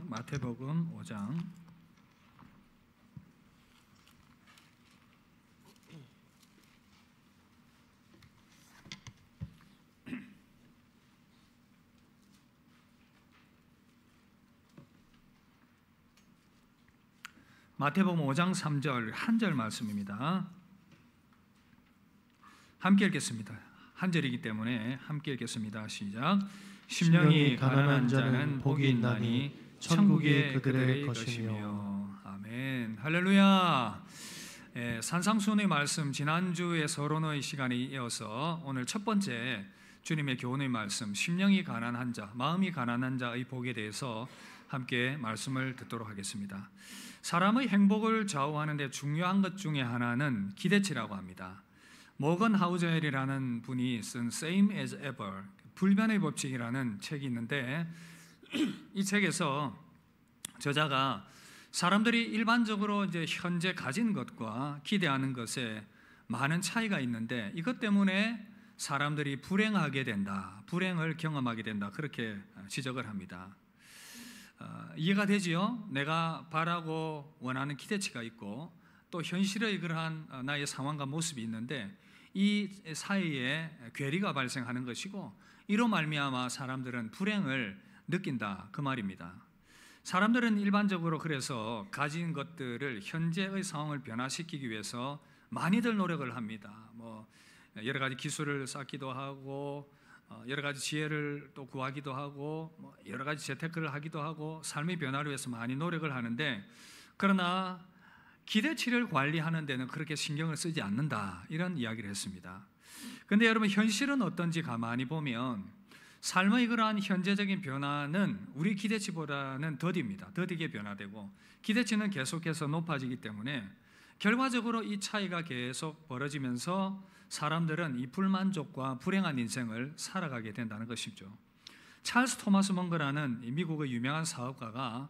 마태복음 5장 마태복음 5장 3절 한 절 말씀입니다. 함께 읽겠습니다. 한 절이기 때문에 함께 읽겠습니다. 시작. 심령이 가난한 자는 복이 있나니 천국이 그들의 것이며. 아멘. 할렐루야. 산상수훈의 말씀, 지난주에 서론의 시간에 이어서 오늘 첫 번째 주님의 교훈의 말씀, 심령이 가난한 자, 마음이 가난한 자의 복에 대해서 함께 말씀을 듣도록 하겠습니다. 사람의 행복을 좌우하는 데 중요한 것 중에 하나는 기대치라고 합니다. 모건 하우젤이라는 분이 쓴 Same as Ever, 불변의 법칙이라는 책이 있는데, 이 책에서 저자가 사람들이 일반적으로 이제 현재 가진 것과 기대하는 것에 많은 차이가 있는데, 이것 때문에 사람들이 불행하게 된다, 불행을 경험하게 된다, 그렇게 지적을 합니다. 이해가 되지요? 내가 바라고 원하는 기대치가 있고 또 현실의 그러한 나의 상황과 모습이 있는데, 이 사이에 괴리가 발생하는 것이고, 이로 말미암아 사람들은 불행을 느낀다, 그 말입니다. 사람들은 일반적으로 그래서 가진 것들을 현재의 상황을 변화시키기 위해서 많이들 노력을 합니다. 여러 가지 기술을 쌓기도 하고, 여러 가지 지혜를 또 구하기도 하고, 여러 가지 재테크를 하기도 하고, 삶의 변화를 위해서 많이 노력을 하는데, 그러나 기대치를 관리하는 데는 그렇게 신경을 쓰지 않는다, 이런 이야기를 했습니다. 그런데 여러분, 현실은 어떤지 가만히 보면 삶의 그러한 현재적인 변화는 우리 기대치보다는 더딥니다. 더디게 변화되고 기대치는 계속해서 높아지기 때문에 결과적으로 이 차이가 계속 벌어지면서 사람들은 이 불만족과 불행한 인생을 살아가게 된다는 것이죠. 찰스 토마스 멍거라는 미국의 유명한 사업가가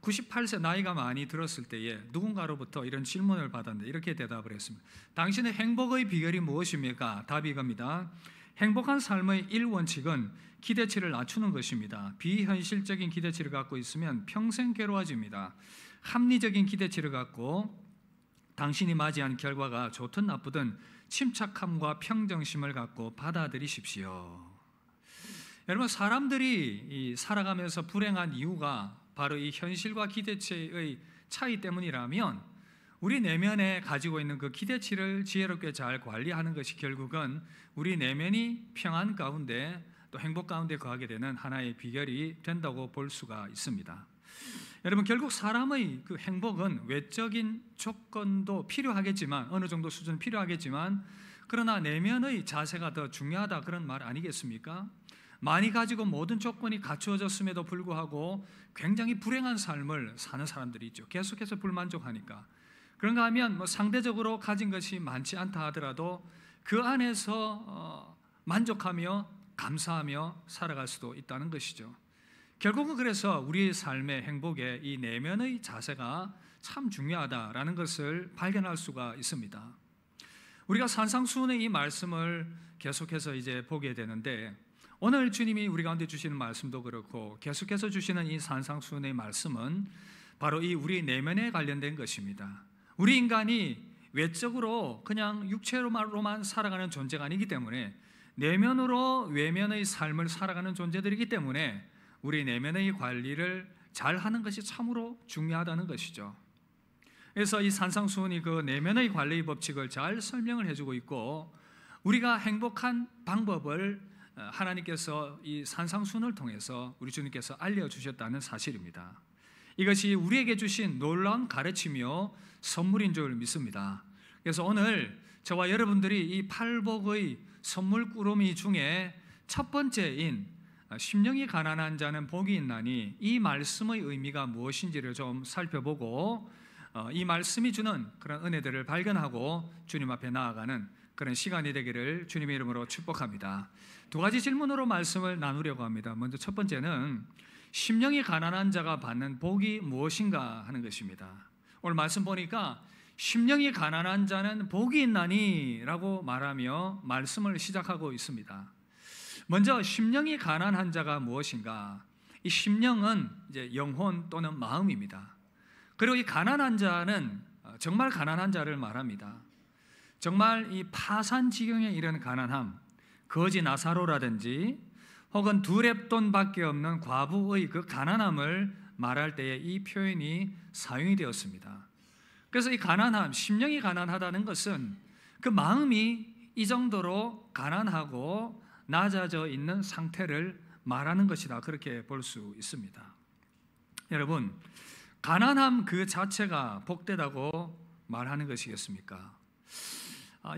98세 나이가 많이 들었을 때에 누군가로부터 이런 질문을 받았는데 이렇게 대답을 했습니다. 당신의 행복의 비결이 무엇입니까? 답이 이겁니다. 행복한 삶의 1원칙은 기대치를 낮추는 것입니다. 비현실적인 기대치를 갖고 있으면 평생 괴로워집니다. 합리적인 기대치를 갖고 당신이 맞이한 결과가 좋든 나쁘든 침착함과 평정심을 갖고 받아들이십시오. 여러분, 사람들이 살아가면서 불행한 이유가 바로 이 현실과 기대치의 차이 때문이라면 우리 내면에 가지고 있는 그 기대치를 지혜롭게 잘 관리하는 것이 결국은 우리 내면이 평안 가운데 또 행복 가운데 거하게 되는 하나의 비결이 된다고 볼 수가 있습니다. 여러분, 결국 사람의 그 행복은 외적인 조건도 필요하겠지만, 어느 정도 수준 필요하겠지만, 그러나 내면의 자세가 더 중요하다, 그런 말 아니겠습니까? 많이 가지고 모든 조건이 갖추어졌음에도 불구하고 굉장히 불행한 삶을 사는 사람들이 있죠. 계속해서 불만족하니까. 그런가 하면 상대적으로 가진 것이 많지 않다 하더라도 그 안에서 만족하며 감사하며 살아갈 수도 있다는 것이죠. 결국은 그래서 우리의 삶의 행복에 이 내면의 자세가 참 중요하다라는 것을 발견할 수가 있습니다. 우리가 산상수훈의 이 말씀을 계속해서 이제 보게 되는데, 오늘 주님이 우리 가운데 주시는 말씀도 그렇고 계속해서 주시는 이 산상수훈의 말씀은 바로 이 우리 내면에 관련된 것입니다. 우리 인간이 외적으로 그냥 육체로만 살아가는 존재가 아니기 때문에, 내면으로 외면의 삶을 살아가는 존재들이기 때문에 우리 내면의 관리를 잘 하는 것이 참으로 중요하다는 것이죠. 그래서 이 산상수훈이 그 내면의 관리의 법칙을 잘 설명을 해주고 있고, 우리가 행복한 방법을 하나님께서 이 산상수훈을 통해서 우리 주님께서 알려주셨다는 사실입니다. 이것이 우리에게 주신 놀라운 가르침이요 선물인 줄 믿습니다. 그래서 오늘 저와 여러분들이 이 팔복의 선물 꾸러미 중에 첫 번째인 심령이 가난한 자는 복이 있나니, 이 말씀의 의미가 무엇인지를 좀 살펴보고 이 말씀이 주는 그런 은혜들을 발견하고 주님 앞에 나아가는 그런 시간이 되기를 주님의 이름으로 축복합니다. 두 가지 질문으로 말씀을 나누려고 합니다. 먼저 첫 번째는 심령이 가난한 자가 받는 복이 무엇인가 하는 것입니다. 오늘 말씀 보니까 심령이 가난한 자는 복이 있나니 라고 말하며 말씀을 시작하고 있습니다. 먼저 심령이 가난한 자가 무엇인가? 이 심령은 이제 영혼 또는 마음입니다. 그리고 이 가난한 자는 정말 가난한 자를 말합니다. 정말 이 파산지경에 이르는 가난함, 거지 나사로라든지 혹은 두 렙돈밖에 없는 과부의 그 가난함을 말할 때에 이 표현이 사용이 되었습니다. 그래서 이 가난함, 심령이 가난하다는 것은 그 마음이 이 정도로 가난하고 낮아져 있는 상태를 말하는 것이다, 그렇게 볼 수 있습니다. 여러분, 가난함 그 자체가 복되다고 말하는 것이겠습니까?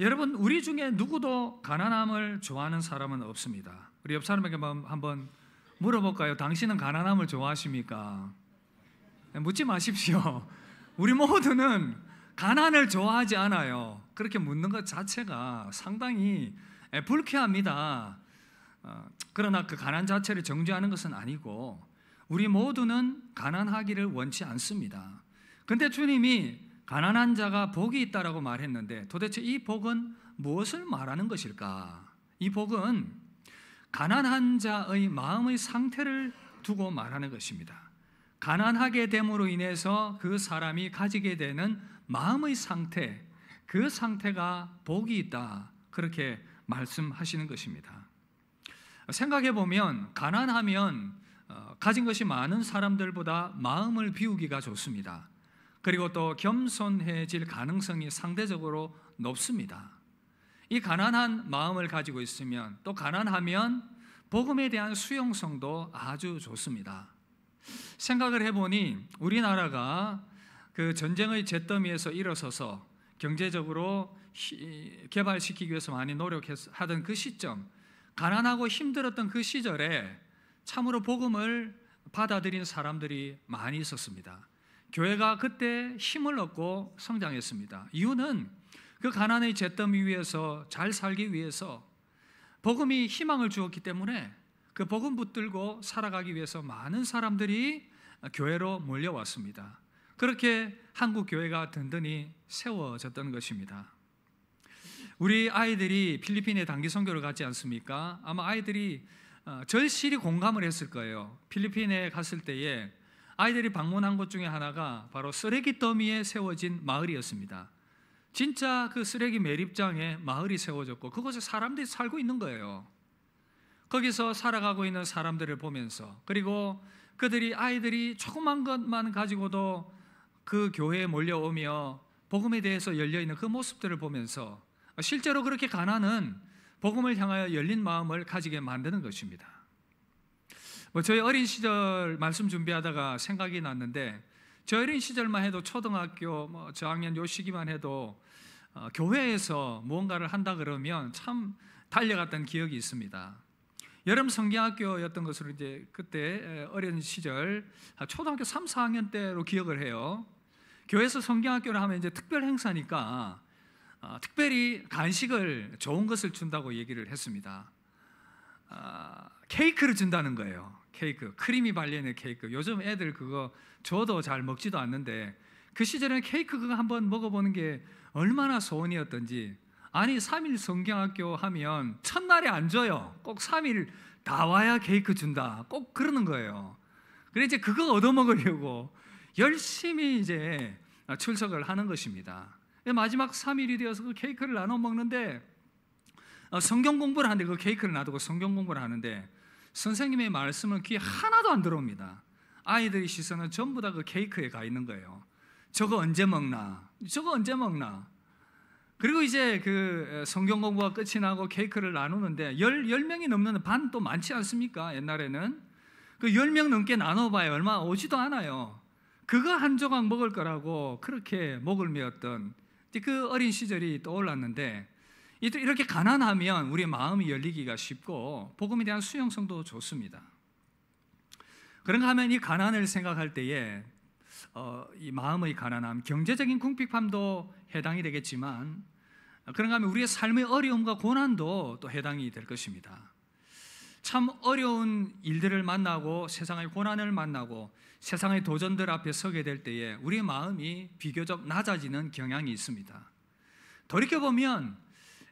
여러분, 우리 중에 누구도 가난함을 좋아하는 사람은 없습니다. 우리 옆 사람에게 한번 물어볼까요? 당신은 가난함을 좋아하십니까? 묻지 마십시오. 우리 모두는 가난을 좋아하지 않아요. 그렇게 묻는 것 자체가 상당히 불쾌합니다. 그러나 그 가난 자체를 정죄하는 것은 아니고 우리 모두는 가난하기를 원치 않습니다. 그런데 주님이 가난한 자가 복이 있다라고 말했는데 도대체 이 복은 무엇을 말하는 것일까? 이 복은 가난한 자의 마음의 상태를 두고 말하는 것입니다. 가난하게 됨으로 인해서 그 사람이 가지게 되는 마음의 상태, 그 상태가 복이 있다, 그렇게 말씀하시는 것입니다. 생각해 보면 가난하면 가진 것이 많은 사람들보다 마음을 비우기가 좋습니다. 그리고 또 겸손해질 가능성이 상대적으로 높습니다. 이 가난한 마음을 가지고 있으면, 또 가난하면 복음에 대한 수용성도 아주 좋습니다. 생각을 해보니 우리나라가 그 전쟁의 잿더미에서 일어서서 경제적으로 개발시키기 위해서 많이 노력하던 그 시점, 가난하고 힘들었던 그 시절에 참으로 복음을 받아들인 사람들이 많이 있었습니다. 교회가 그때 힘을 얻고 성장했습니다. 이유는 그 가난의 잿더미 위에서 잘 살기 위해서 복음이 희망을 주었기 때문에 그 복음 붙들고 살아가기 위해서 많은 사람들이 교회로 몰려왔습니다. 그렇게 한국 교회가 든든히 세워졌던 것입니다. 우리 아이들이 필리핀에 단기 선교를 갔지 않습니까? 아마 아이들이 절실히 공감을 했을 거예요. 필리핀에 갔을 때에 아이들이 방문한 곳 중에 하나가 바로 쓰레기 더미에 세워진 마을이었습니다. 진짜 그 쓰레기 매립장에 마을이 세워졌고 그곳에 사람들이 살고 있는 거예요. 거기서 살아가고 있는 사람들을 보면서, 그리고 아이들이 조그만 것만 가지고도 그 교회에 몰려오며 복음에 대해서 열려있는 그 모습들을 보면서 실제로 그렇게 가난은 복음을 향하여 열린 마음을 가지게 만드는 것입니다. 저희 어린 시절 말씀 준비하다가 생각이 났는데, 저 어린 시절만 해도 초등학교 저학년 요 시기만 해도 교회에서 무언가를 한다 그러면 참 달려갔던 기억이 있습니다. 여름 성경학교였던 것으로 이제 그때 어린 시절 초등학교 3, 4학년 때로 기억을 해요. 교회에서 성경학교를 하면 이제 특별 행사니까 특별히 간식을 좋은 것을 준다고 얘기를 했습니다. 케이크를 준다는 거예요. 케이크, 크림이 발려있는 케이크. 요즘 애들 그거 줘도 잘 먹지도 않는데 그 시절에는 케이크 그거 한번 먹어보는 게 얼마나 소원이었던지. 아니 3일 성경학교 하면 첫날에 안 줘요. 꼭 3일 다 와야 케이크 준다, 꼭 그러는 거예요. 그래서 이제 그거 얻어먹으려고 열심히 이제 출석을 하는 것입니다. 마지막 3일이 되어서 그 케이크를 나눠 먹는데 성경 공부를 하는데, 그 케이크를 놔두고 성경 공부를 하는데 선생님의 말씀은 귀에 하나도 안 들어옵니다. 아이들의 시선은 전부 다 그 케이크에 가 있는 거예요. 저거 언제 먹나? 저거 언제 먹나? 그리고 이제 그 성경 공부가 끝이 나고 케이크를 나누는데 10명이 넘는 반도 많지 않습니까? 옛날에는 그 10명 넘게 나눠봐야 얼마 오지도 않아요. 그거 한 조각 먹을 거라고 그렇게 목을 메었던 그 어린 시절이 떠올랐는데, 이렇게 가난하면 우리의 마음이 열리기가 쉽고 복음에 대한 수용성도 좋습니다. 그런가 하면 이 가난을 생각할 때에 이 마음의 가난함, 경제적인 궁핍함도 해당이 되겠지만, 그런가 하면 우리의 삶의 어려움과 고난도 또 해당이 될 것입니다. 참 어려운 일들을 만나고 세상의 고난을 만나고 세상의 도전들 앞에 서게 될 때에 우리의 마음이 비교적 낮아지는 경향이 있습니다. 돌이켜보면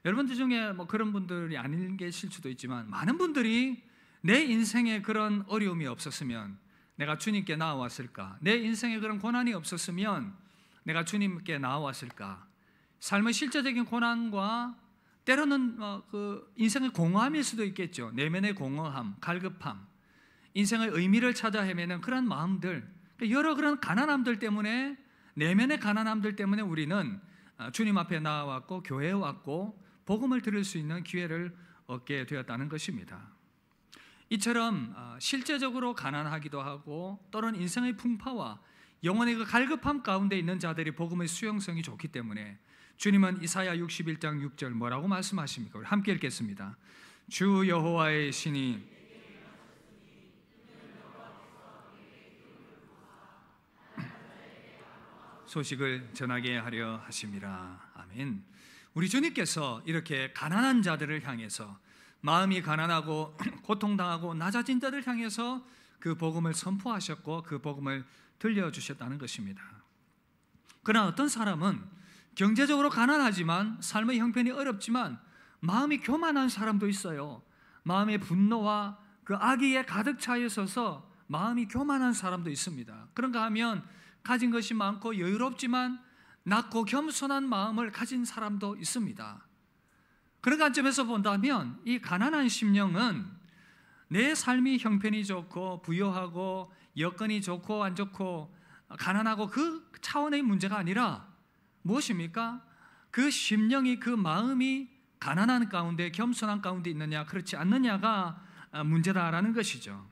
여러분들 중에 그런 분들이 아닌 계실 수도 있지만 많은 분들이 내 인생에 그런 어려움이 없었으면 내가 주님께 나아왔을까? 내 인생에 그런 고난이 없었으면 내가 주님께 나아왔을까? 삶의 실제적인 고난과 때로는 그 인생의 공허함일 수도 있겠죠. 내면의 공허함, 갈급함, 인생의 의미를 찾아 헤매는 그런 마음들, 여러 그런 가난함들 때문에, 내면의 가난함들 때문에 우리는 주님 앞에 나아왔고 교회에 왔고 복음을 들을 수 있는 기회를 얻게 되었다는 것입니다. 이처럼 실제적으로 가난하기도 하고 또는 인생의 풍파와 영혼의 그 갈급함 가운데 있는 자들이 복음의 수용성이 좋기 때문에 주님은 이사야 61장 6절 뭐라고 말씀하십니까? 우리 함께 읽겠습니다. 주 여호와의 신이 소식을 전하게 하려 하심이라. 아멘. 우리 주님께서 이렇게 가난한 자들을 향해서, 마음이 가난하고 고통당하고 낮아진 자들을 향해서 그 복음을 선포하셨고 그 복음을 들려주셨다는 것입니다. 그러나 어떤 사람은 경제적으로 가난하지만 삶의 형편이 어렵지만 마음이 교만한 사람도 있어요. 마음의 분노와 그 악의에 가득 차 있어서 마음이 교만한 사람도 있습니다. 그런가 하면 가진 것이 많고 여유롭지만 낮고 겸손한 마음을 가진 사람도 있습니다. 그런 관점에서 본다면 이 가난한 심령은 내 삶이 형편이 좋고 부유하고 여건이 좋고 안 좋고 가난하고 그 차원의 문제가 아니라 무엇입니까? 그 심령이, 그 마음이 가난한 가운데 겸손한 가운데 있느냐 그렇지 않느냐가 문제다라는 것이죠.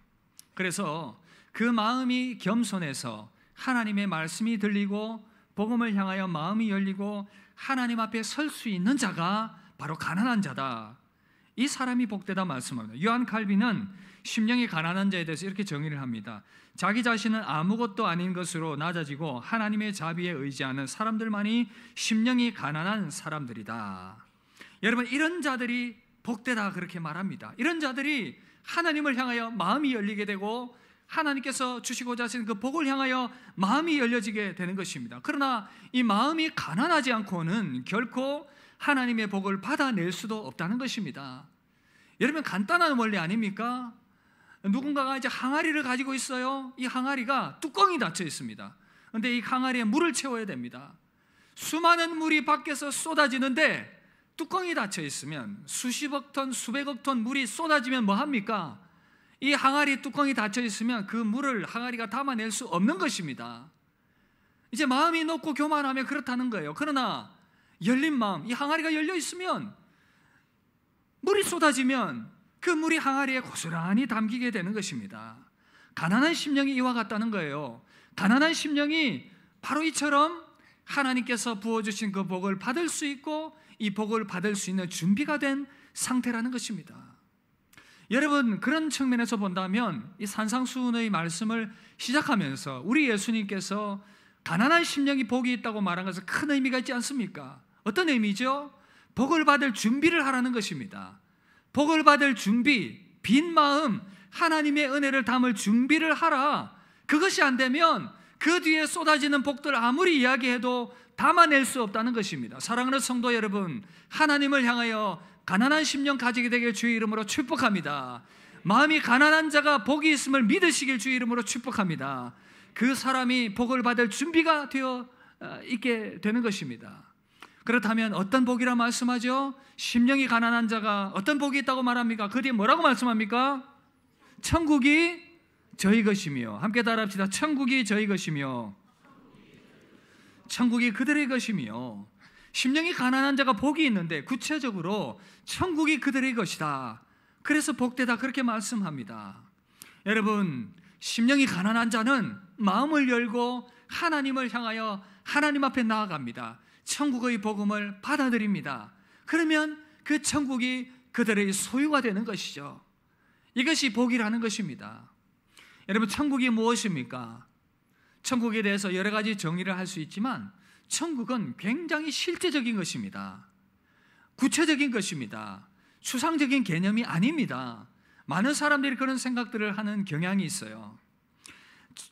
그래서 그 마음이 겸손해서 하나님의 말씀이 들리고 복음을 향하여 마음이 열리고 하나님 앞에 설 수 있는 자가 바로 가난한 자다. 이 사람이 복되다 말씀합니다. 요한 칼빈은 심령이 가난한 자에 대해서 이렇게 정의를 합니다. 자기 자신은 아무것도 아닌 것으로 낮아지고 하나님의 자비에 의지하는 사람들만이 심령이 가난한 사람들이다. 여러분, 이런 자들이 복되다 그렇게 말합니다. 이런 자들이 하나님을 향하여 마음이 열리게 되고 하나님께서 주시고자 하시는 그 복을 향하여 마음이 열려지게 되는 것입니다. 그러나 이 마음이 가난하지 않고는 결코 하나님의 복을 받아낼 수도 없다는 것입니다. 여러분, 간단한 원리 아닙니까? 누군가가 이제 항아리를 가지고 있어요. 이 항아리가 뚜껑이 닫혀 있습니다. 그런데 이 항아리에 물을 채워야 됩니다. 수많은 물이 밖에서 쏟아지는데 뚜껑이 닫혀 있으면 수십억 톤, 수백억 톤 물이 쏟아지면 뭐 합니까? 이 항아리 뚜껑이 닫혀 있으면 그 물을 항아리가 담아낼 수 없는 것입니다. 이제 마음이 높고 교만하면 그렇다는 거예요. 그러나 열린 마음, 이 항아리가 열려 있으면 물이 쏟아지면 그 물이 항아리에 고스란히 담기게 되는 것입니다. 가난한 심령이 이와 같다는 거예요. 가난한 심령이 바로 이처럼 하나님께서 부어주신 그 복을 받을 수 있고 이 복을 받을 수 있는 준비가 된 상태라는 것입니다. 여러분, 그런 측면에서 본다면 이 산상수훈의 말씀을 시작하면서 우리 예수님께서 가난한 심령이 복이 있다고 말한 것은 큰 의미가 있지 않습니까? 어떤 의미죠? 복을 받을 준비를 하라는 것입니다. 복을 받을 준비, 빈 마음, 하나님의 은혜를 담을 준비를 하라. 그것이 안 되면 그 뒤에 쏟아지는 복들 아무리 이야기해도 담아낼 수 없다는 것입니다. 사랑하는 성도 여러분, 하나님을 향하여 가난한 심령 가지게 되길 주의 이름으로 축복합니다. 마음이 가난한 자가 복이 있음을 믿으시길 주의 이름으로 축복합니다. 그 사람이 복을 받을 준비가 되어 있게 되는 것입니다. 그렇다면 어떤 복이라 말씀하죠? 심령이 가난한 자가 어떤 복이 있다고 말합니까? 그 뒤에 뭐라고 말씀합니까? 천국이 저희 것이며, 함께 따라합시다. 천국이 저희 것이며 천국이 그들의 것이며. 심령이 가난한 자가 복이 있는데 구체적으로 천국이 그들의 것이다. 그래서 복되다 그렇게 말씀합니다. 여러분, 심령이 가난한 자는 마음을 열고 하나님을 향하여 하나님 앞에 나아갑니다. 천국의 복음을 받아들입니다. 그러면 그 천국이 그들의 소유가 되는 것이죠. 이것이 복이라는 것입니다. 여러분, 천국이 무엇입니까? 천국에 대해서 여러 가지 정의를 할 수 있지만 천국은 굉장히 실제적인 것입니다. 구체적인 것입니다. 추상적인 개념이 아닙니다. 많은 사람들이 그런 생각들을 하는 경향이 있어요.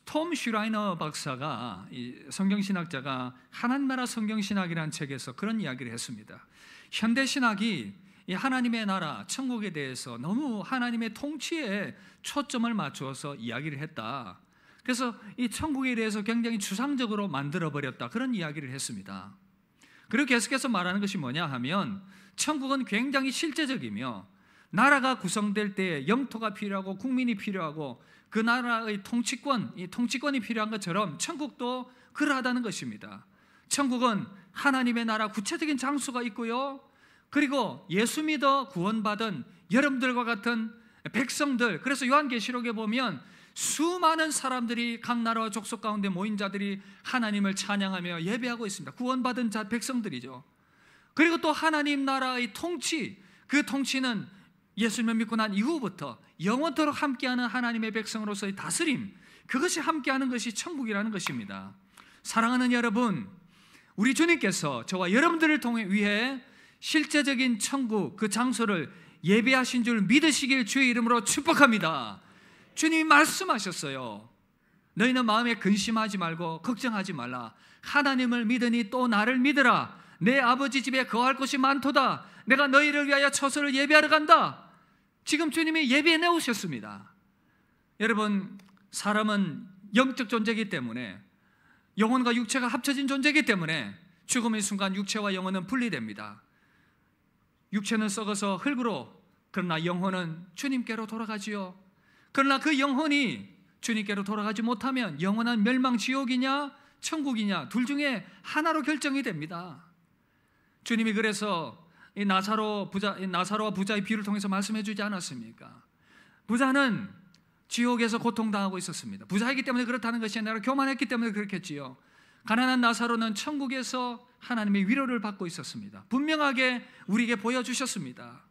톰 슈라이너 박사가, 이 성경신학자가 하나님 나라 성경신학이라는 책에서 그런 이야기를 했습니다. 현대신학이 이 하나님의 나라, 천국에 대해서 너무 하나님의 통치에 초점을 맞추어서 이야기를 했다. 그래서 이 천국에 대해서 굉장히 추상적으로 만들어버렸다, 그런 이야기를 했습니다. 그리고 계속해서 말하는 것이 뭐냐 하면, 천국은 굉장히 실제적이며 나라가 구성될 때 영토가 필요하고 국민이 필요하고 그 나라의 통치권, 이 통치권이 필요한 것처럼 천국도 그러하다는 것입니다. 천국은 하나님의 나라 구체적인 장소가 있고요, 그리고 예수 믿어 구원받은 여러분들과 같은 백성들, 그래서 요한계시록에 보면 수많은 사람들이 각 나라와 족속 가운데 모인 자들이 하나님을 찬양하며 예배하고 있습니다. 구원받은 자 백성들이죠. 그리고 또 하나님 나라의 통치, 그 통치는 예수님을 믿고 난 이후부터 영원토록 함께하는 하나님의 백성으로서의 다스림, 그것이 함께하는 것이 천국이라는 것입니다. 사랑하는 여러분, 우리 주님께서 저와 여러분들을 위해 실제적인 천국, 그 장소를 예배하신 줄 믿으시길 주의 이름으로 축복합니다. 주님이 말씀하셨어요. 너희는 마음에 근심하지 말고 걱정하지 말라. 하나님을 믿으니 또 나를 믿으라. 내 아버지 집에 거할 곳이 많도다. 내가 너희를 위하여 처소를 예배하러 간다. 지금 주님이 예배해 내오셨습니다. 여러분, 사람은 영적 존재이기 때문에, 영혼과 육체가 합쳐진 존재이기 때문에 죽음의 순간 육체와 영혼은 분리됩니다. 육체는 썩어서 흙으로, 그러나 영혼은 주님께로 돌아가지요. 그러나 그 영혼이 주님께로 돌아가지 못하면 영원한 멸망 지옥이냐 천국이냐 둘 중에 하나로 결정이 됩니다. 주님이 그래서 이 나사로와 부자의 비유를 통해서 말씀해 주지 않았습니까? 부자는 지옥에서 고통당하고 있었습니다. 부자이기 때문에 그렇다는 것이 아니라 교만했기 때문에 그렇겠지요. 가난한 나사로는 천국에서 하나님의 위로를 받고 있었습니다. 분명하게 우리에게 보여주셨습니다.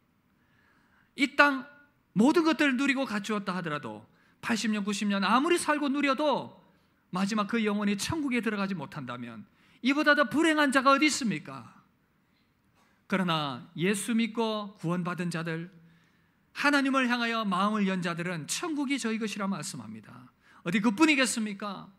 이 땅 모든 것들을 누리고 갖추었다 하더라도 80년, 90년 아무리 살고 누려도 마지막 그 영혼이 천국에 들어가지 못한다면 이보다 더 불행한 자가 어디 있습니까? 그러나 예수 믿고 구원받은 자들, 하나님을 향하여 마음을 연 자들은 천국이 저희 것이라 말씀합니다. 어디 그뿐이겠습니까?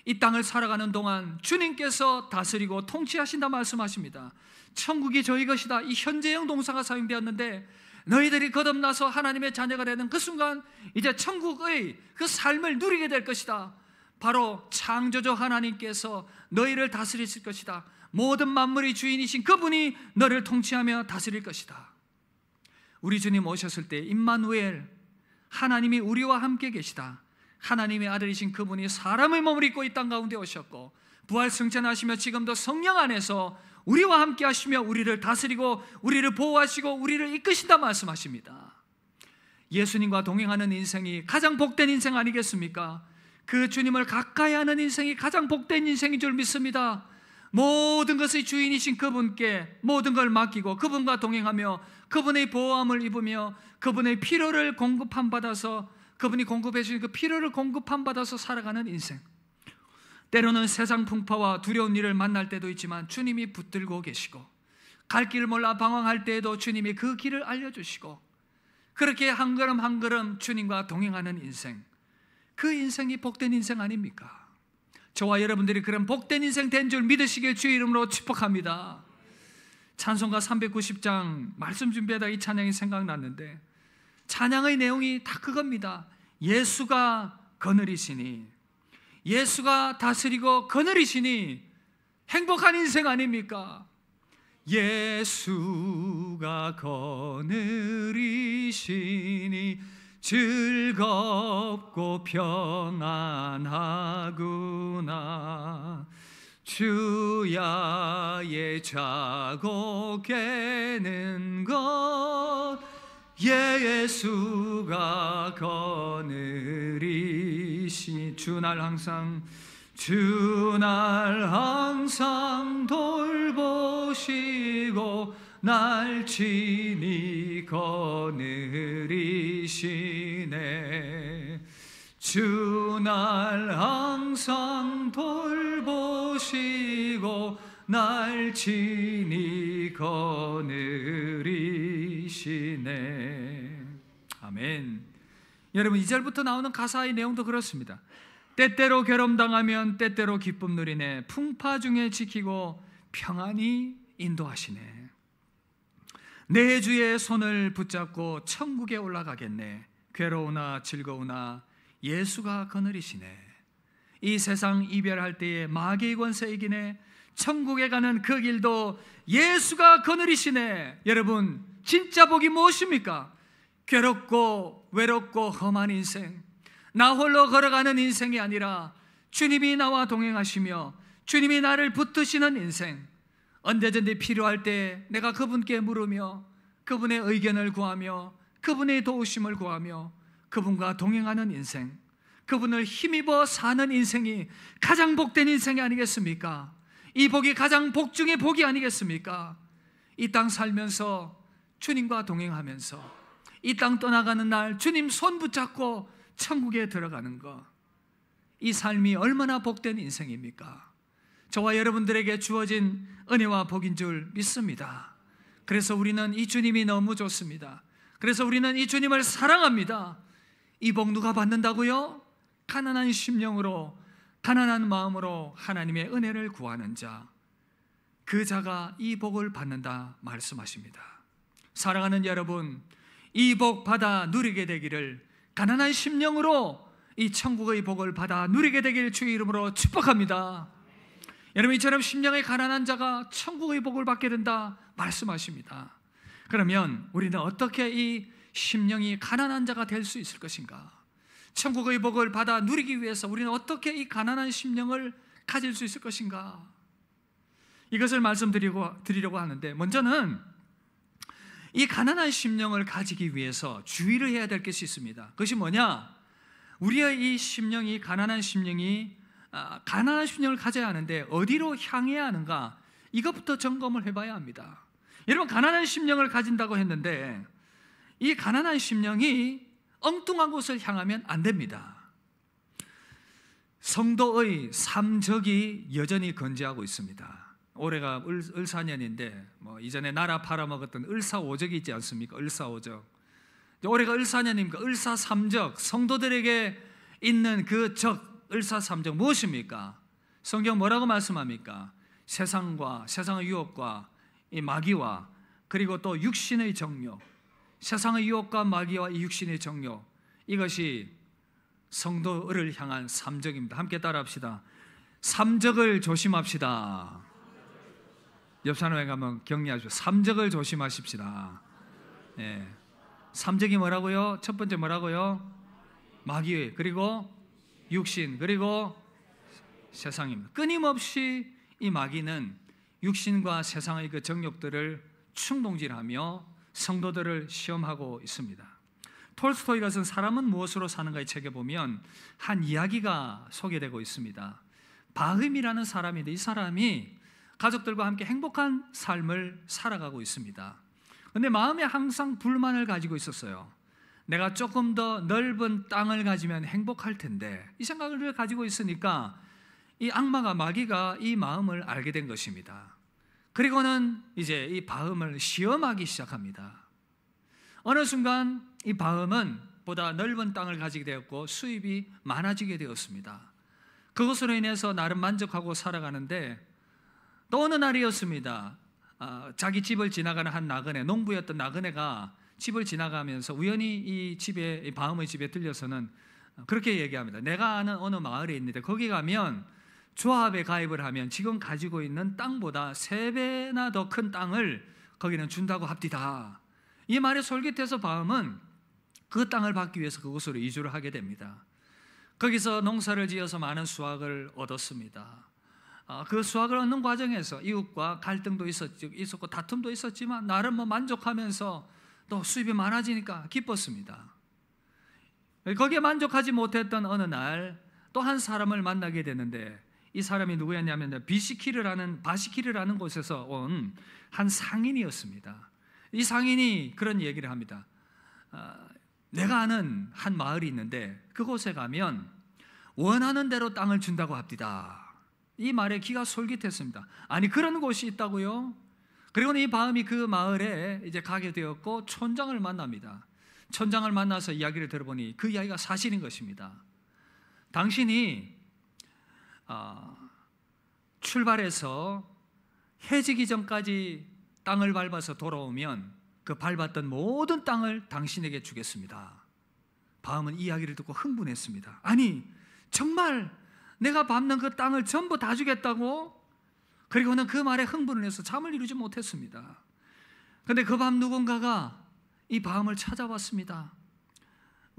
이 땅을 살아가는 동안 주님께서 다스리고 통치하신다 말씀하십니다. 천국이 저희 것이다. 이 현재형 동사가 사용되었는데 너희들이 거듭나서 하나님의 자녀가 되는 그 순간 이제 천국의 그 삶을 누리게 될 것이다. 바로 창조주 하나님께서 너희를 다스리실 것이다. 모든 만물의 주인이신 그분이 너를 통치하며 다스릴 것이다. 우리 주님 오셨을 때 임마누엘, 하나님이 우리와 함께 계시다. 하나님의 아들이신 그분이 사람의 몸을 입고 이 땅 가운데 오셨고 부활 승천하시며 지금도 성령 안에서 우리와 함께 하시며 우리를 다스리고 우리를 보호하시고 우리를 이끄신다 말씀하십니다. 예수님과 동행하는 인생이 가장 복된 인생 아니겠습니까? 그 주님을 가까이 하는 인생이 가장 복된 인생인 줄 믿습니다. 모든 것의 주인이신 그분께 모든 걸 맡기고 그분과 동행하며 그분의 보호함을 입으며 그분의 필요를 공급함 받아서, 그분이 공급해 주신 그 필요를 공급함 받아서 살아가는 인생. 때로는 세상 풍파와 두려운 일을 만날 때도 있지만 주님이 붙들고 계시고, 갈 길을 몰라 방황할 때에도 주님이 그 길을 알려주시고, 그렇게 한 걸음 한 걸음 주님과 동행하는 인생, 그 인생이 복된 인생 아닙니까? 저와 여러분들이 그런 복된 인생 된 줄 믿으시길 주의 이름으로 축복합니다. 찬송가 390장 말씀 준비하다 이 찬양이 생각났는데, 찬양의 내용이 다 그겁니다. 예수가 거느리시니, 예수가 다스리고 거느리시니 행복한 인생 아닙니까? 예수가 거느리시니 즐겁고 평안하구나. 주야의 자고 깨는 것 예수가 거느리시. 주날 항상 돌보시고 날 친히 거느리시네. 주날 항상 돌보시고 날 친히 거느리시네. 아멘. 여러분, 2절부터 나오는 가사의 내용도 그렇습니다. 때때로 괴롭당하면 때때로 기쁨 누리네. 풍파 중에 지키고 평안히 인도하시네. 내 주의 손을 붙잡고 천국에 올라가겠네. 괴로우나 즐거우나 예수가 거느리시네. 이 세상 이별할 때에 마귀의 권세 이기네. 천국에 가는 그 길도 예수가 거느리시네. 여러분, 진짜 복이 무엇입니까? 괴롭고 외롭고 험한 인생, 나 홀로 걸어가는 인생이 아니라 주님이 나와 동행하시며 주님이 나를 붙드시는 인생, 언제든지 필요할 때 내가 그분께 물으며 그분의 의견을 구하며 그분의 도우심을 구하며 그분과 동행하는 인생, 그분을 힘입어 사는 인생이 가장 복된 인생이 아니겠습니까? 이 복이 가장 복 중의 복이 아니겠습니까? 이 땅 살면서 주님과 동행하면서 이 땅 떠나가는 날 주님 손 붙잡고 천국에 들어가는 것, 이 삶이 얼마나 복된 인생입니까? 저와 여러분들에게 주어진 은혜와 복인 줄 믿습니다. 그래서 우리는 이 주님이 너무 좋습니다. 그래서 우리는 이 주님을 사랑합니다. 이 복 누가 받는다고요? 가난한 심령으로, 가난한 마음으로 하나님의 은혜를 구하는 자, 그 자가 이 복을 받는다 말씀하십니다. 사랑하는 여러분, 이 복 받아 누리게 되기를, 가난한 심령으로 이 천국의 복을 받아 누리게 되길 주의 이름으로 축복합니다. 여러분, 이처럼 심령의 가난한 자가 천국의 복을 받게 된다 말씀하십니다. 그러면 우리는 어떻게 이 심령이 가난한 자가 될 수 있을 것인가? 천국의 복을 받아 누리기 위해서 우리는 어떻게 이 가난한 심령을 가질 수 있을 것인가? 이것을 말씀드리려고 하는데, 먼저는 이 가난한 심령을 가지기 위해서 주의를 해야 될 것이 있습니다. 그것이 뭐냐? 우리의 이 심령이, 가난한 심령을 가져야 하는데 어디로 향해야 하는가? 이것부터 점검을 해봐야 합니다. 여러분, 가난한 심령을 가진다고 했는데 이 가난한 심령이 엉뚱한 곳을 향하면 안 됩니다. 성도의 삼적이 여전히 건재하고 있습니다. 올해가 을사년인데 이전에 나라 팔아먹었던 을사오적이 있지 않습니까? 을사오적. 올해가 을사년입니까? 을사삼적, 성도들에게 있는 그 적, 을사삼적 무엇입니까? 성경 뭐라고 말씀합니까? 세상과 세상의 유혹과 이 마귀와 그리고 또 육신의 정욕, 세상의 유혹과 마귀와 이 육신의 정욕, 이것이 성도를 향한 삼적입니다. 함께 따라합시다. 삼적을 조심합시다. 옆 사람에게 한번 격려하십시오. 삼적을 조심하십시다. 네. 삼적이 뭐라고요? 첫 번째 뭐라고요? 마귀, 그리고 육신, 그리고 세상입니다. 끊임없이 이 마귀는 육신과 세상의 그 정욕들을 충동질하며 성도들을 시험하고 있습니다. 톨스토이가 쓴 사람은 무엇으로 사는가의 책에 보면 한 이야기가 소개되고 있습니다. 바흠이라는 사람인데 이 사람이 가족들과 함께 행복한 삶을 살아가고 있습니다. 그런데 마음에 항상 불만을 가지고 있었어요. 내가 조금 더 넓은 땅을 가지면 행복할 텐데, 이 생각을 가지고 있으니까 이 악마가, 마귀가 이 마음을 알게 된 것입니다. 그리고는 이제 이 바흠을 시험하기 시작합니다. 어느 순간 이 바흠은 보다 넓은 땅을 가지게 되었고 수입이 많아지게 되었습니다. 그것으로 인해서 나름 만족하고 살아가는데, 또 어느 날이었습니다. 자기 집을 지나가는 한 나그네, 농부였던 나그네가 집을 지나가면서 우연히 이 집에, 이 바흠의 집에 들려서는 그렇게 얘기합니다. 내가 아는 어느 마을에 있는데 거기 가면 조합에 가입을 하면 지금 가지고 있는 땅보다 3배나 더 큰 땅을 거기는 준다고 합디다. 이 말에 솔깃해서 바흠은 그 땅을 받기 위해서 그곳으로 이주를 하게 됩니다. 거기서 농사를 지어서 많은 수확을 얻었습니다. 그 수확을 얻는 과정에서 이웃과 갈등도 있었고 다툼도 있었지만 나름 만족하면서 또 수입이 많아지니까 기뻤습니다. 거기에 만족하지 못했던 어느 날 또 한 사람을 만나게 되는데, 이 사람이 누구였냐면 바시키르라는 곳에서 온 한 상인이었습니다. 이 상인이 그런 얘기를 합니다. 내가 아는 한 마을이 있는데 그곳에 가면 원하는 대로 땅을 준다고 합디다. 이 말에 귀가 솔깃했습니다. 아니, 그런 곳이 있다고요? 그리고는 이 바흠이 그 마을에 이제 가게 되었고 촌장을 만납니다. 촌장을 만나서 이야기를 들어보니 그 이야기가 사실인 것입니다. 당신이 출발해서 해지기 전까지 땅을 밟아서 돌아오면 그 밟았던 모든 땅을 당신에게 주겠습니다. 바음은 이 이야기를 듣고 흥분했습니다. 아니, 정말 내가 밟는 그 땅을 전부 다 주겠다고? 그리고는 그 말에 흥분을 해서 잠을 이루지 못했습니다. 그런데 그 밤 누군가가 이 바음을 찾아왔습니다.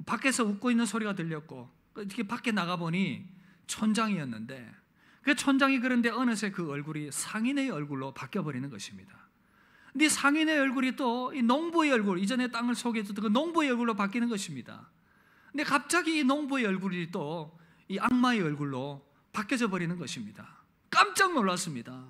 밖에서 웃고 있는 소리가 들렸고, 이렇게 밖에 나가보니 촌장이었는데, 그 촌장이 그런데 어느새 그 얼굴이 상인의 얼굴로 바뀌어버리는 것입니다. 근데 상인의 얼굴이 또 이 농부의 얼굴, 이전에 땅을 소개해줬던 그 농부의 얼굴로 바뀌는 것입니다. 근데 갑자기 이 농부의 얼굴이 또 이 악마의 얼굴로 바뀌어져 버리는 것입니다. 깜짝 놀랐습니다.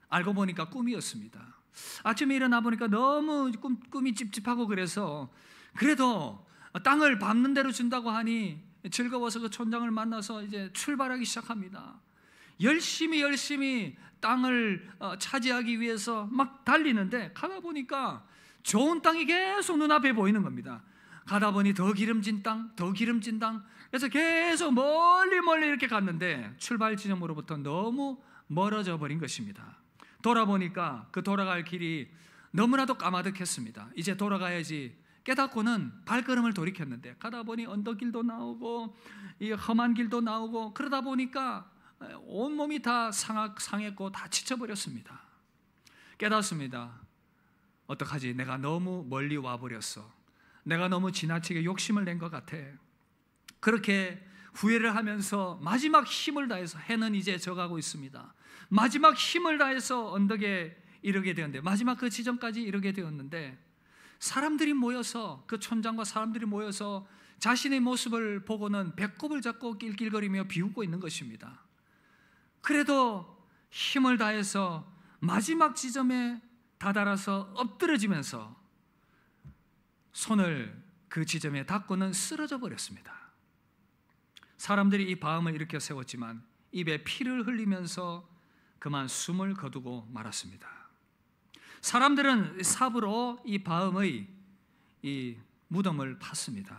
알고 보니까 꿈이었습니다. 아침에 일어나 보니까 너무 꿈이 찝찝하고 그래서 그래도 땅을 밟는 대로 준다고 하니 즐거워서 그 촌장을 만나서 이제 출발하기 시작합니다. 열심히 땅을 차지하기 위해서 막 달리는데 가다 보니까 좋은 땅이 계속 눈앞에 보이는 겁니다. 가다 보니 더 기름진 땅, 더 기름진 땅. 그래서 계속 멀리 이렇게 갔는데 출발 지점으로부터 너무 멀어져 버린 것입니다. 돌아보니까 그 돌아갈 길이 너무나도 까마득했습니다. 이제 돌아가야지 깨닫고는 발걸음을 돌이켰는데 가다 보니 언덕길도 나오고 이 험한 길도 나오고 그러다 보니까 온몸이 다 상했고 다 지쳐버렸습니다. 깨닫습니다. 어떡하지? 내가 너무 멀리 와버렸어. 내가 너무 지나치게 욕심을 낸 것 같아. 그렇게 후회를 하면서 마지막 힘을 다해서 해는 이제 져가고 있습니다. 마지막 힘을 다해서 언덕에 이르게 되었는데 마지막 그 지점까지 이르게 되었는데 사람들이 모여서 그 촌장과 사람들이 모여서 자신의 모습을 보고는 배꼽을 잡고 낄낄거리며 비웃고 있는 것입니다. 그래도 힘을 다해서 마지막 지점에 다다라서 엎드러지면서 손을 그 지점에 닿고는 쓰러져 버렸습니다. 사람들이 이 바음을 일으켜 세웠지만 입에 피를 흘리면서 그만 숨을 거두고 말았습니다. 사람들은 삽으로 이 바음의 이 무덤을 팠습니다.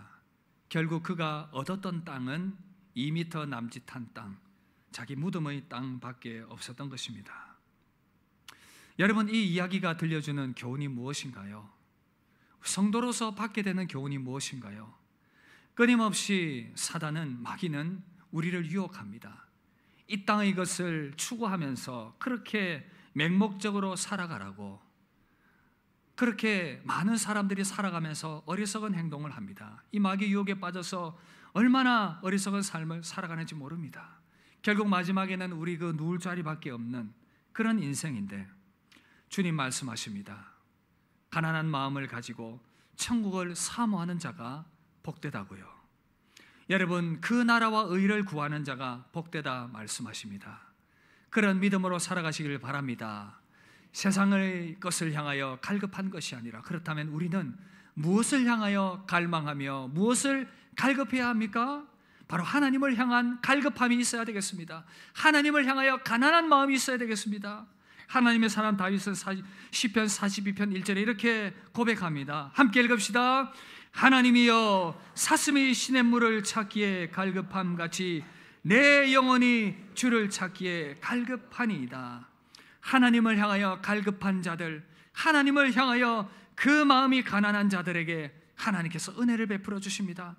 결국 그가 얻었던 땅은 2m 남짓한 땅, 자기 무덤의 땅밖에 없었던 것입니다. 여러분, 이 이야기가 들려주는 교훈이 무엇인가요? 성도로서 받게 되는 교훈이 무엇인가요? 끊임없이 사단은, 마귀는 우리를 유혹합니다. 이 땅의 것을 추구하면서 그렇게 맹목적으로 살아가라고, 그렇게 많은 사람들이 살아가면서 어리석은 행동을 합니다. 이 마귀 유혹에 빠져서 얼마나 어리석은 삶을 살아가는지 모릅니다. 결국 마지막에는 우리 그 누울 자리밖에 없는 그런 인생인데 주님 말씀하십니다. 가난한 마음을 가지고 천국을 사모하는 자가 복되다고요. 여러분, 그 나라와 의를 구하는 자가 복되다 말씀하십니다. 그런 믿음으로 살아가시길 바랍니다. 세상의 것을 향하여 갈급한 것이 아니라, 그렇다면 우리는 무엇을 향하여 갈망하며 무엇을 갈급해야 합니까? 바로 하나님을 향한 갈급함이 있어야 되겠습니다. 하나님을 향하여 가난한 마음이 있어야 되겠습니다. 하나님의 사람 다윗은 시편 42편 1절에 이렇게 고백합니다. 함께 읽읍시다. 하나님이여, 사슴이 시냇물을 찾기에 갈급함같이 내 영혼이 주를 찾기에 갈급하니이다. 하나님을 향하여 갈급한 자들, 하나님을 향하여 그 마음이 가난한 자들에게 하나님께서 은혜를 베풀어 주십니다.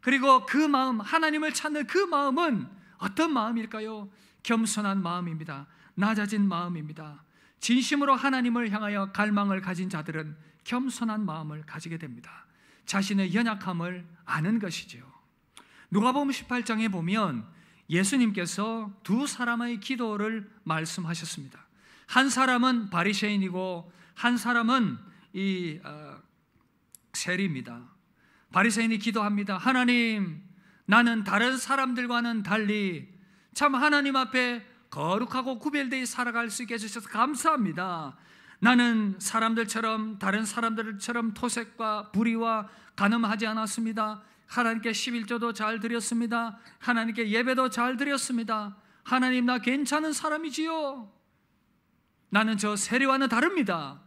그리고 그 마음, 하나님을 찾는 그 마음은 어떤 마음일까요? 겸손한 마음입니다. 낮아진 마음입니다. 진심으로 하나님을 향하여 갈망을 가진 자들은 겸손한 마음을 가지게 됩니다. 자신의 연약함을 아는 것이지요. 누가복음 18장에 보면 예수님께서 두 사람의 기도를 말씀하셨습니다. 한 사람은 바리새인이고 한 사람은 세리입니다. 바리새인이 기도합니다. 하나님, 나는 다른 사람들과는 달리 참 하나님 앞에 거룩하고 구별되어 살아갈 수 있게 해주셔서 감사합니다. 나는 사람들처럼, 다른 사람들처럼 토색과 불의와 간음하지 않았습니다. 하나님께 11조도 잘 드렸습니다. 하나님께 예배도 잘 드렸습니다. 하나님, 나 괜찮은 사람이지요. 나는 저 세리와는 다릅니다.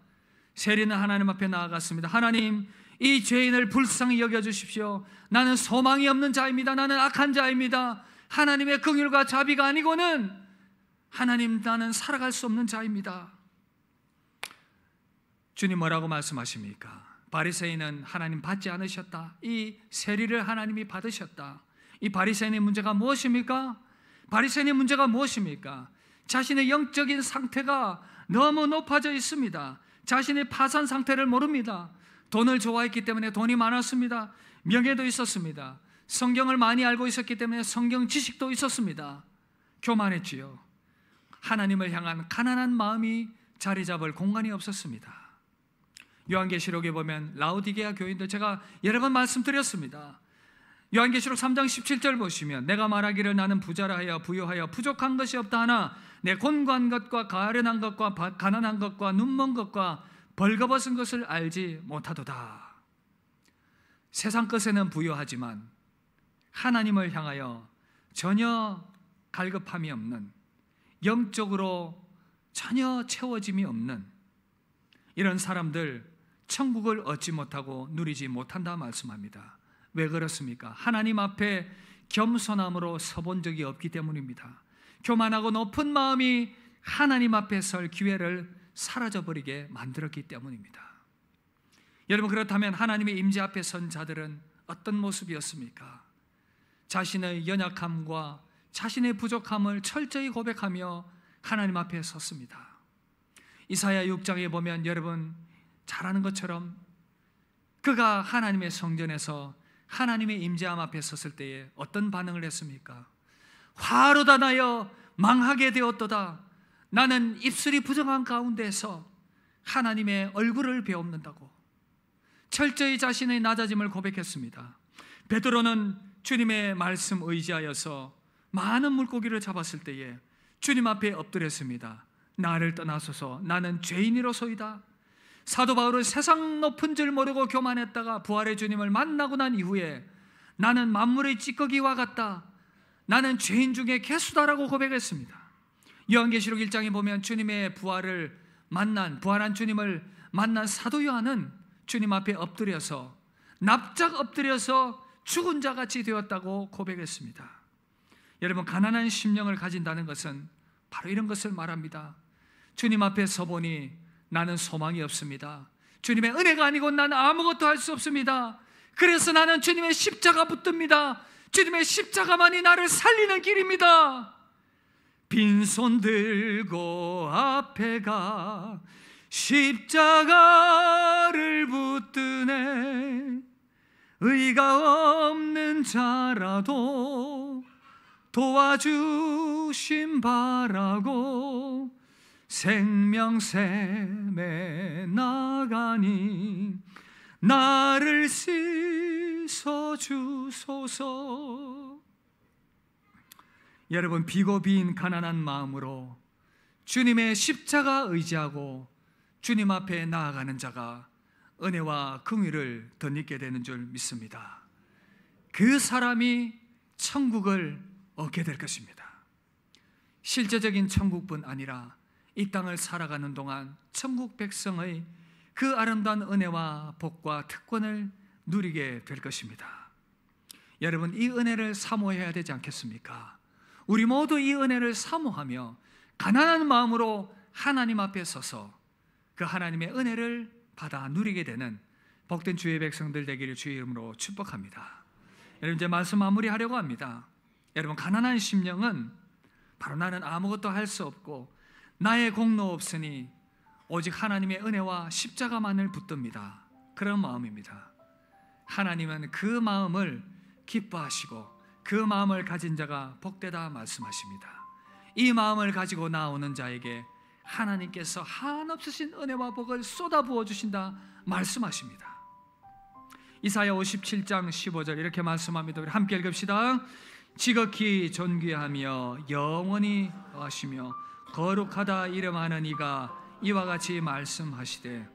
세리는 하나님 앞에 나아갔습니다. 하나님, 이 죄인을 불쌍히 여겨주십시오. 나는 소망이 없는 자입니다. 나는 악한 자입니다. 하나님의 긍휼과 자비가 아니고는 하나님, 나는 살아갈 수 없는 자입니다. 주님 뭐라고 말씀하십니까? 바리새인은 하나님 받지 않으셨다. 이 세리를 하나님이 받으셨다. 이 바리새인의 문제가 무엇입니까? 바리새인의 문제가 무엇입니까? 자신의 영적인 상태가 너무 높아져 있습니다. 자신의 파산 상태를 모릅니다. 돈을 좋아했기 때문에 돈이 많았습니다. 명예도 있었습니다. 성경을 많이 알고 있었기 때문에 성경 지식도 있었습니다. 교만했지요. 하나님을 향한 가난한 마음이 자리 잡을 공간이 없었습니다. 요한계시록에 보면 라오디게아 교인들, 제가 여러 번 말씀드렸습니다. 요한계시록 3장 17절 보시면 내가 말하기를 나는 부자라 하여 부유하여 부족한 것이 없다 하나 내 곤고한 것과 가련한 것과 가난한 것과 눈먼 것과 벌거벗은 것을 알지 못하도다. 세상 것에는 부유하지만 하나님을 향하여 전혀 갈급함이 없는, 영적으로 전혀 채워짐이 없는 이런 사람들 천국을 얻지 못하고 누리지 못한다 말씀합니다. 왜 그렇습니까? 하나님 앞에 겸손함으로 서본 적이 없기 때문입니다. 교만하고 높은 마음이 하나님 앞에 설 기회를 사라져버리게 만들었기 때문입니다. 여러분, 그렇다면 하나님의 임재 앞에 선 자들은 어떤 모습이었습니까? 자신의 연약함과 자신의 부족함을 철저히 고백하며 하나님 앞에 섰습니다. 이사야 6장에 보면 여러분 잘 아는 것처럼 그가 하나님의 성전에서 하나님의 임재함 앞에 섰을 때에 어떤 반응을 했습니까? 화로다 나여 망하게 되었도다. 나는 입술이 부정한 가운데서 하나님의 얼굴을 배웁는다고 철저히 자신의 낮아짐을 고백했습니다. 베드로는 주님의 말씀 의지하여서 많은 물고기를 잡았을 때에 주님 앞에 엎드렸습니다. 나를 떠나소서, 나는 죄인이로소이다. 사도 바울은 세상 높은 줄 모르고 교만했다가 부활의 주님을 만나고 난 이후에 나는 만물의 찌꺼기와 같다, 나는 죄인 중에 개수다라고 고백했습니다. 요한계시록 1장에 보면 주님의 부활한 주님을 만난 사도 요한은 주님 앞에 엎드려서 납작 엎드려서 죽은 자같이 되었다고 고백했습니다. 여러분, 가난한 심령을 가진다는 것은 바로 이런 것을 말합니다. 주님 앞에 서보니 나는 소망이 없습니다. 주님의 은혜가 아니고 나는 아무것도 할 수 없습니다. 그래서 나는 주님의 십자가 붙듭니다. 주님의 십자가만이 나를 살리는 길입니다. 빈손 들고 앞에 가 십자가를 붙드네. 의가 없는 자라도 도와주심 바라고 생명샘에 나가니 나를 씻어주소서. 여러분, 비고 빈 가난한 마음으로 주님의 십자가 의지하고 주님 앞에 나아가는 자가 은혜와 긍휼을 덧입게 되는 줄 믿습니다. 그 사람이 천국을 얻게 될 것입니다. 실제적인 천국뿐 아니라 이 땅을 살아가는 동안 천국 백성의 그 아름다운 은혜와 복과 특권을 누리게 될 것입니다. 여러분, 이 은혜를 사모해야 되지 않겠습니까? 우리 모두 이 은혜를 사모하며 가난한 마음으로 하나님 앞에 서서 그 하나님의 은혜를 받아 누리게 되는 복된 주의 백성들 되기를 주의 이름으로 축복합니다. 여러분, 이제 말씀 마무리하려고 합니다. 여러분, 가난한 심령은 바로 나는 아무것도 할 수 없고 나의 공로 없으니 오직 하나님의 은혜와 십자가만을 붙듭니다. 그런 마음입니다. 하나님은 그 마음을 기뻐하시고 그 마음을 가진 자가 복되다 말씀하십니다. 이 마음을 가지고 나오는 자에게 하나님께서 한없으신 은혜와 복을 쏟아부어 주신다 말씀하십니다. 이사야 57장 15절 이렇게 말씀합니다. 우리 함께 읽읍시다. 지극히 존귀하며 영원히 하시며 거룩하다 이름하는 이가 이와 같이 말씀하시되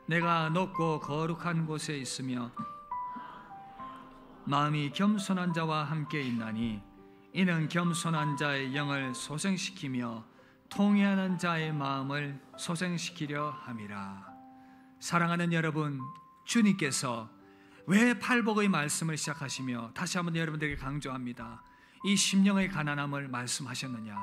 내가 높고 거룩한 곳에 있으며 마음이 겸손한 자와 함께 있나니 이는 겸손한 자의 영을 소생시키며 통회하는 자의 마음을 소생시키려 함이라. 사랑하는 여러분, 주님께서 왜 팔복의 말씀을 시작하시며 다시 한번 여러분들에게 강조합니다. 이 심령의 가난함을 말씀하셨느냐?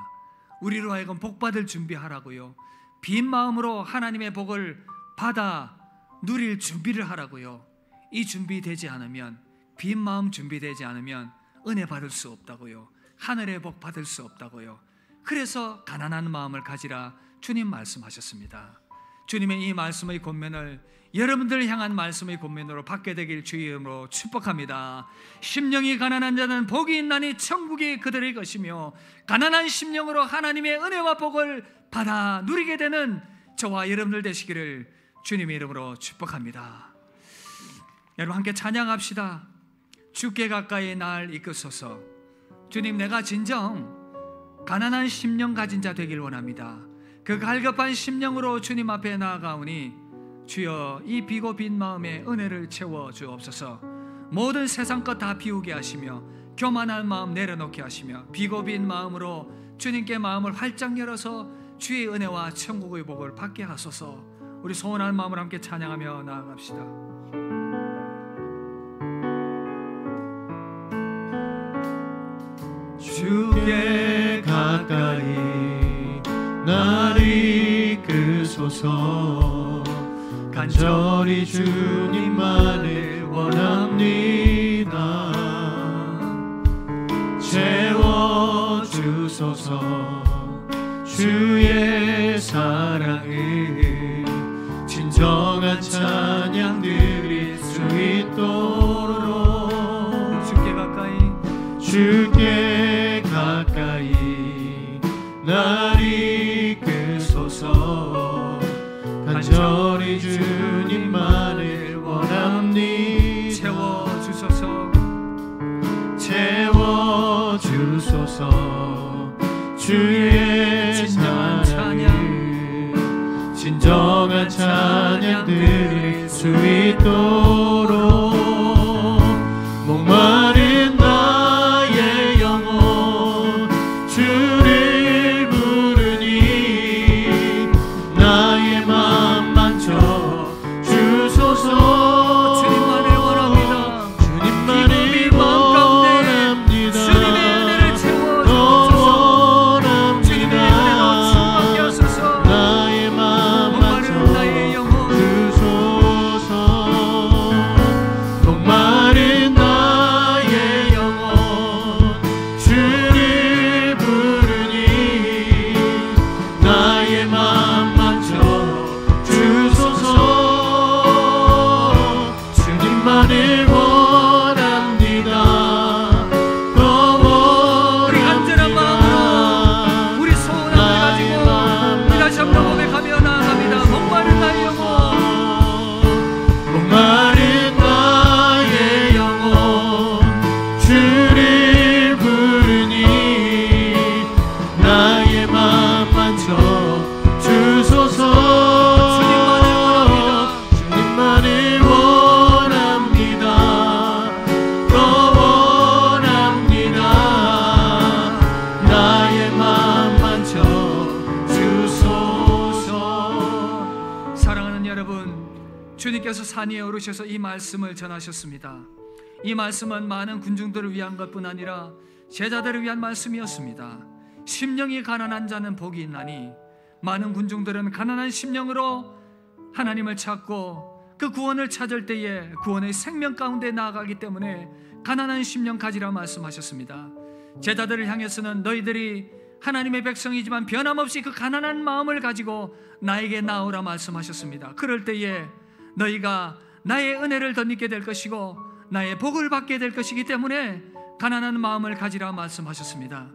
우리로 하여금 복받을 준비하라고요. 빈 마음으로 하나님의 복을 받아 누릴 준비를 하라고요. 이 준비되지 않으면, 빈 마음 준비되지 않으면 은혜 받을 수 없다고요. 하늘의 복 받을 수 없다고요. 그래서 가난한 마음을 가지라 주님 말씀하셨습니다. 주님의 이 말씀의 권면을 여러분들 향한 말씀의 권면으로 받게 되길 주의 이름으로 축복합니다. 심령이 가난한 자는 복이 있나니 천국이 그들의 것이며, 가난한 심령으로 하나님의 은혜와 복을 받아 누리게 되는 저와 여러분들 되시기를 주님의 이름으로 축복합니다. 여러분 함께 찬양합시다. 주께 가까이 날 이끄소서. 주님, 내가 진정 가난한 심령 가진 자 되길 원합니다. 그 갈급한 심령으로 주님 앞에 나아가오니 주여 이 비고 빈 마음에 은혜를 채워 주옵소서. 모든 세상 것 다 비우게 하시며 교만한 마음 내려놓게 하시며 비고 빈 마음으로 주님께 마음을 활짝 열어서 주의 은혜와 천국의 복을 받게 하소서. 우리 소원한 마음으로 함께 찬양하며 나아갑시다. 주께 가까이 날 이끄소서. 간절히 주님만을 원합니다. 채워주소서. 주의 사랑을 진정한 찬양 드릴 수 있도록 주께 가까이 날 이끄소서. 간절히 주님만을 원합니다. 채워주소서. 주의 찬양 진정한 찬양 드릴 수 있도록 목마른 나의 영혼 주를 부르니 나의 맘 만져 주소서. 주님만을 원합니다. 주님만을 원합니다. 주님의 은혜를 채워주소서. 주님의 은혜로 충만케 하소서. 나의 맘 만져 나의 영혼 주소서. 목마른 나의 영혼 주를 부르니 나의 맘 만져 주소서. 주님만을 원합니다. 더 우리 간절한 마음으로 우리 소원함을 가지고 우리 다시 한번 고백하며 나아갑니다. 목마른 나의 영혼 목마른 나의 영혼 주를 부르니 나의 맘 만져 주소서. 주님만을 원합니다. 더 원합니다. 나의 맘 만져 주소서. 사랑하는 여러분, 주님께서 산 위에 오르셔서 이 말씀을 전하셨습니다. 이 말씀은 많은 군중들을 위한 것뿐 아니라 제자들을 위한 말씀이었습니다. 심령이 가난한 자는 복이 있나니, 많은 군중들은 가난한 심령으로 하나님을 찾고 그 구원을 찾을 때에 구원의 생명 가운데 나아가기 때문에 가난한 심령 가지라 말씀하셨습니다. 제자들을 향해서는 너희들이 하나님의 백성이지만 변함없이 그 가난한 마음을 가지고 나에게 나오라 말씀하셨습니다. 그럴 때에 너희가 나의 은혜를 덧입게 될 것이고 나의 복을 받게 될 것이기 때문에 가난한 마음을 가지라 말씀하셨습니다.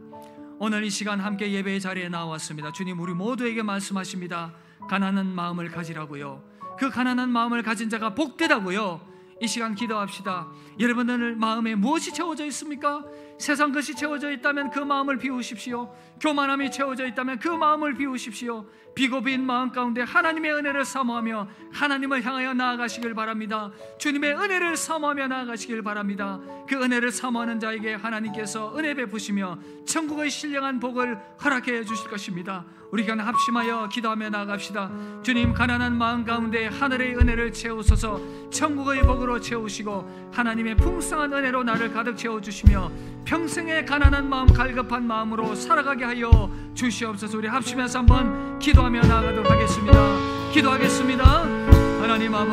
오늘 이 시간 함께 예배의 자리에 나왔습니다. 주님, 우리 모두에게 말씀하십니다. 가난한 마음을 가지라고요. 그 가난한 마음을 가진 자가 복되다고요. 이 시간 기도합시다. 여러분들 마음에 무엇이 채워져 있습니까? 세상 것이 채워져 있다면 그 마음을 비우십시오. 교만함이 채워져 있다면 그 마음을 비우십시오. 비고 빈 마음 가운데 하나님의 은혜를 사모하며 하나님을 향하여 나아가시길 바랍니다. 주님의 은혜를 사모하며 나아가시길 바랍니다. 그 은혜를 사모하는 자에게 하나님께서 은혜 베푸시며 천국의 신령한 복을 허락해 주실 것입니다. 우리가 합심하여 기도하며 나아갑시다. 주님, 가난한 마음 가운데 하늘의 은혜를 채우소서. 천국의 복으로 채우시고 하나님의 풍성한 은혜로 나를 가득 채워주시며 평생의 가난한 마음, 갈급한 마음으로 살아가게 하여 주시옵소서. 우리 합심해서 한번 기도하며 나아가도록 하겠습니다. 기도하겠습니다. 하나님 아버지,